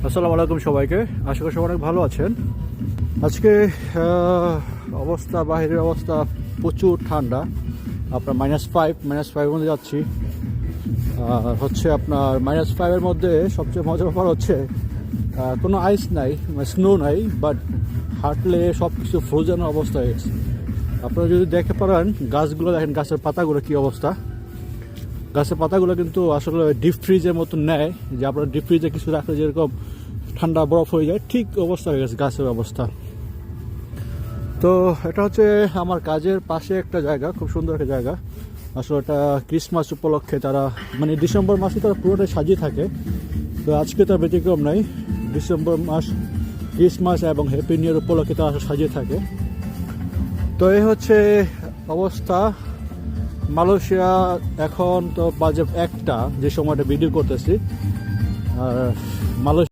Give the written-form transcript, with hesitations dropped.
আসসালামু আলাইকুম সবাইকে। আশা করি সবাই অনেক ভালো আছেন। আজকে বাহিরের অবস্থা প্রচুর ঠান্ডা। আপনার -5 মধ্যে যাচ্ছি। হচ্ছে আপনার -5-এর মধ্যে সবচেয়ে মজার ব্যাপার হচ্ছে কোনো আইস নাই, স্নো নাই, বাট হাঁটলে সব কিছু ফ্রোজেন অবস্থা হয়ে গেছে। আপনারা যদি দেখে পারেন গাছগুলো, দেখেন গাছের পাতাগুলো কী অবস্থা। গাছের পাতাগুলো কিন্তু আসলে ডিপ ফ্রিজের মতন নেয়, যে আপনার ডিপ ফ্রিজে কিছু রাখলে যেরকম ঠান্ডা বরফ হয়ে যায়, ঠিক অবস্থা হয়ে গেছে গাছের অবস্থা। তো এটা হচ্ছে আমার কাজের পাশে একটা জায়গা, খুব সুন্দর একটা জায়গা। আসলে এটা ক্রিসমাস উপলক্ষে তারা, মানে ডিসেম্বর মাসে তারা পুরোটাই সাজিয়ে থাকে। তো আজকে তার ব্যতিক্রম নাই। ডিসেম্বর মাস ক্রিসমাস এবং হ্যাপি নিউ ইয়ার উপলক্ষে তারা সাজিয়ে থাকে। তো এই হচ্ছে অবস্থা মালয়েশিয়া। এখন তো বাজে 1টা, যে সময়টা ভিডিও করতেছি। আর মালয়েশিয়া